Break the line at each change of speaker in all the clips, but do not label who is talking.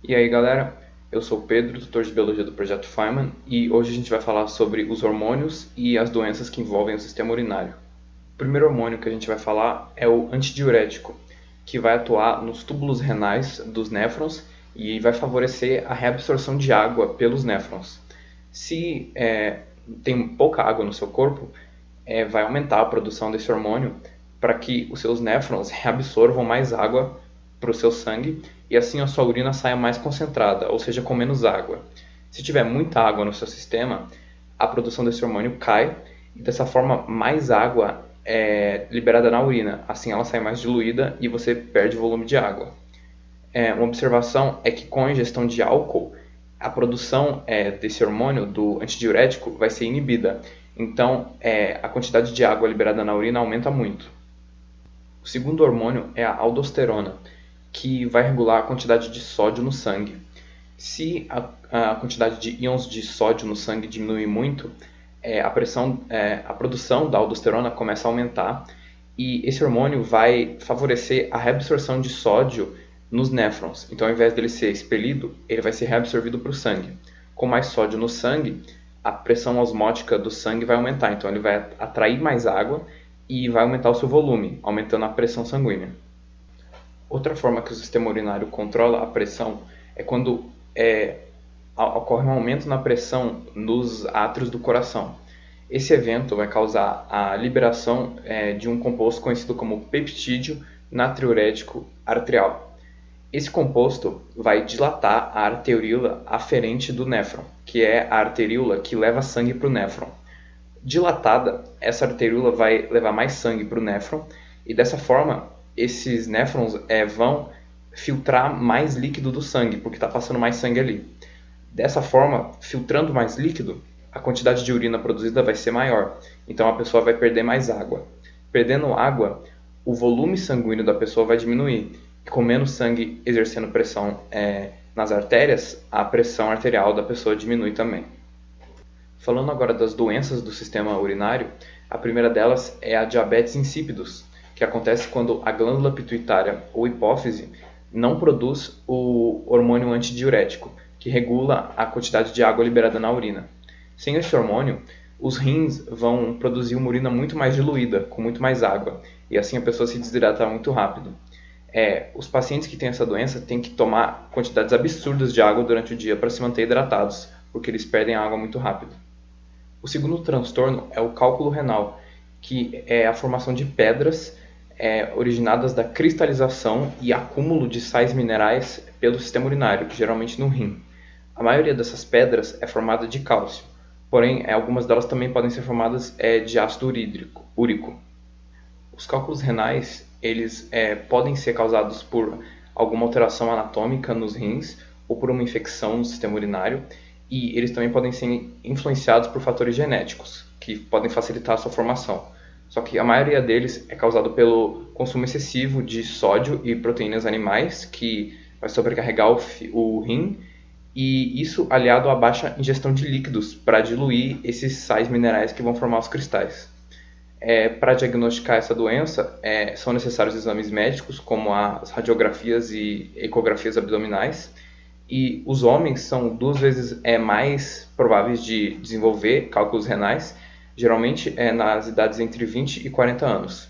E aí galera, eu sou o Pedro, tutor de Biologia do Projeto Feynman, e hoje a gente vai falar sobre os hormônios e as doenças que envolvem o sistema urinário. O primeiro hormônio que a gente vai falar é o antidiurético, que vai atuar nos túbulos renais dos néfrons e vai favorecer a reabsorção de água pelos néfrons. Se tem pouca água no seu corpo, vai aumentar a produção desse hormônio para que os seus néfrons reabsorvam mais água para o seu sangue e assim a sua urina saia mais concentrada, ou seja, com menos água. Se tiver muita água no seu sistema, a produção desse hormônio cai e dessa forma mais água é liberada na urina, assim ela sai mais diluída e você perde volume de água. Uma observação é que com a ingestão de álcool, a produção desse hormônio, do antidiurético, vai ser inibida. Então, a quantidade de água liberada na urina aumenta muito. O segundo hormônio é a aldosterona, que vai regular a quantidade de sódio no sangue. Se a quantidade de íons de sódio no sangue diminui muito, a produção da aldosterona começa a aumentar e esse hormônio vai favorecer a reabsorção de sódio nos néfrons. Então, ao invés dele ser expelido, ele vai ser reabsorvido para o sangue. Com mais sódio no sangue, a pressão osmótica do sangue vai aumentar. Então, ele vai atrair mais água e vai aumentar o seu volume, aumentando a pressão sanguínea. Outra forma que o sistema urinário controla a pressão é quando ocorre um aumento na pressão nos átrios do coração. Esse evento vai causar a liberação de um composto conhecido como peptídeo natriurético arterial. Esse composto vai dilatar a arteríola aferente do néfron, que é a arteríola que leva sangue para o néfron. Dilatada, essa arteríola vai levar mais sangue para o néfron e dessa forma esses néfrons vão filtrar mais líquido do sangue, porque está passando mais sangue ali. Dessa forma, filtrando mais líquido, a quantidade de urina produzida vai ser maior, então a pessoa vai perder mais água. Perdendo água, o volume sanguíneo da pessoa vai diminuir, e com menos sangue exercendo pressão nas artérias, a pressão arterial da pessoa diminui também. Falando agora das doenças do sistema urinário, a primeira delas é a diabetes insípidos, que acontece quando a glândula pituitária ou hipófise não produz o hormônio antidiurético, que regula a quantidade de água liberada na urina. Sem esse hormônio, os rins vão produzir uma urina muito mais diluída, com muito mais água, e assim a pessoa se desidrata muito rápido. Os pacientes que têm essa doença têm que tomar quantidades absurdas de água durante o dia para se manter hidratados, porque eles perdem água muito rápido. O segundo transtorno é o cálculo renal, que é a formação de pedras originadas da cristalização e acúmulo de sais minerais pelo sistema urinário, geralmente no rim. A maioria dessas pedras é formada de cálcio, porém algumas delas também podem ser formadas de ácido úrico. Os cálculos renais eles podem ser causados por alguma alteração anatômica nos rins ou por uma infecção no sistema urinário, e eles também podem ser influenciados por fatores genéticos, que podem facilitar a sua formação. Só que a maioria deles é causado pelo consumo excessivo de sódio e proteínas animais, que vai sobrecarregar o rim, e isso aliado à baixa ingestão de líquidos para diluir esses sais minerais que vão formar os cristais. Para diagnosticar essa doença, são necessários exames médicos, como as radiografias e ecografias abdominais, e os homens são 2 vezes mais prováveis de desenvolver cálculos renais, geralmente nas idades entre 20 e 40 anos.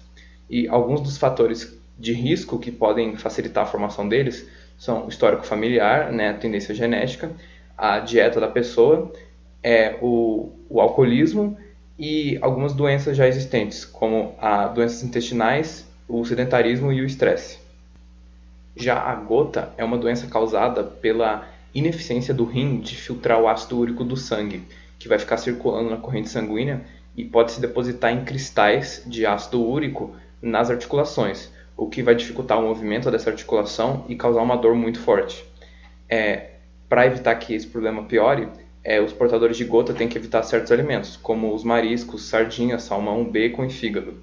E alguns dos fatores de risco que podem facilitar a formação deles são o histórico familiar, a tendência genética, a dieta da pessoa, o alcoolismo e algumas doenças já existentes, como as doenças intestinais, o sedentarismo e o estresse. Já a gota é uma doença causada pela ineficiência do rim de filtrar o ácido úrico do sangue, que vai ficar circulando na corrente sanguínea e pode se depositar em cristais de ácido úrico nas articulações, o que vai dificultar o movimento dessa articulação e causar uma dor muito forte. Para evitar que esse problema piore, os portadores de gota têm que evitar certos alimentos, como os mariscos, sardinha, salmão, bacon e fígado.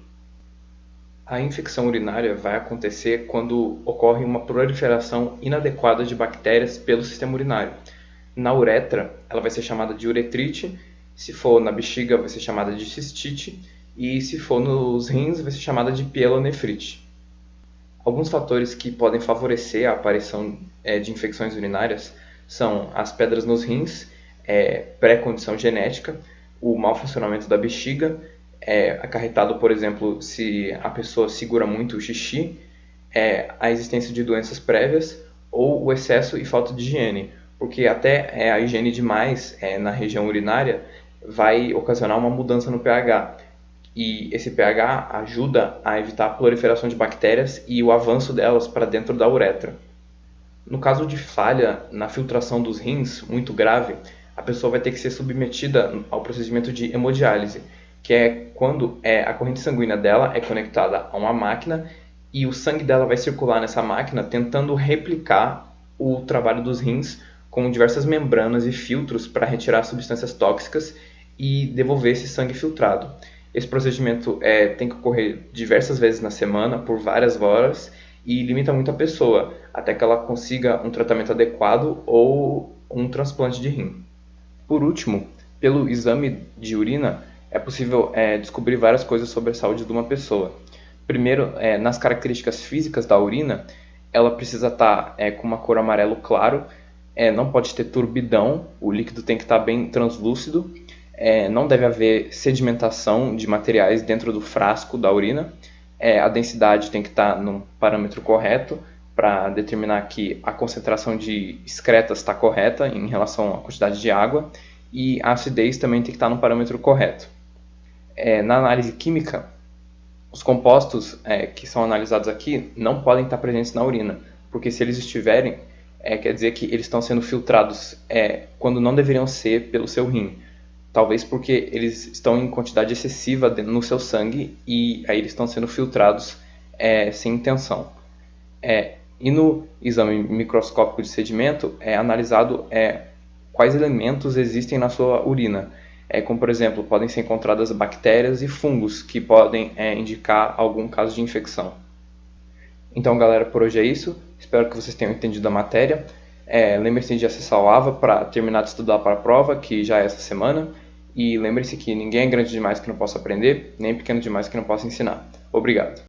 A infecção urinária vai acontecer quando ocorre uma proliferação inadequada de bactérias pelo sistema urinário. Na uretra, ela vai ser chamada de uretrite, se for na bexiga, vai ser chamada de cistite, e se for nos rins, vai ser chamada de pielonefrite. Alguns fatores que podem favorecer a aparição de infecções urinárias são as pedras nos rins, pré-condição genética, o mau funcionamento da bexiga, acarretado, por exemplo, se a pessoa segura muito o xixi, a existência de doenças prévias ou o excesso e falta de higiene, porque até a higiene demais na região urinária vai ocasionar uma mudança no pH. E esse pH ajuda a evitar a proliferação de bactérias e o avanço delas para dentro da uretra. No caso de falha na filtração dos rins, muito grave, a pessoa vai ter que ser submetida ao procedimento de hemodiálise, que é quando a corrente sanguínea dela é conectada a uma máquina e o sangue dela vai circular nessa máquina tentando replicar o trabalho dos rins com diversas membranas e filtros para retirar substâncias tóxicas e devolver esse sangue filtrado. Esse procedimento tem que ocorrer diversas vezes na semana, por várias horas, e limita muito a pessoa, até que ela consiga um tratamento adequado ou um transplante de rim. Por último, pelo exame de urina, é possível descobrir várias coisas sobre a saúde de uma pessoa. Primeiro, nas características físicas da urina, ela precisa estar com uma cor amarelo claro, não pode ter turbidão, o líquido tem que estar bem translúcido, não deve haver sedimentação de materiais dentro do frasco da urina, a densidade tem que estar num parâmetro correto para determinar que a concentração de excretas está correta em relação à quantidade de água, e a acidez também tem que estar no parâmetro correto. Na análise química, os compostos que são analisados aqui não podem estar presentes na urina, porque se eles estiverem, quer dizer que eles estão sendo filtrados quando não deveriam ser pelo seu rim. Talvez porque eles estão em quantidade excessiva no seu sangue e aí eles estão sendo filtrados sem intenção. E no exame microscópico de sedimento é analisado quais elementos existem na sua urina. Como, por exemplo, podem ser encontradas bactérias e fungos que podem indicar algum caso de infecção. Então, galera, por hoje é isso. Espero que vocês tenham entendido a matéria. Lembre-se de acessar o AVA para terminar de estudar para a prova, que já é essa semana. E lembre-se que ninguém é grande demais que não possa aprender, nem pequeno demais que não possa ensinar. Obrigado.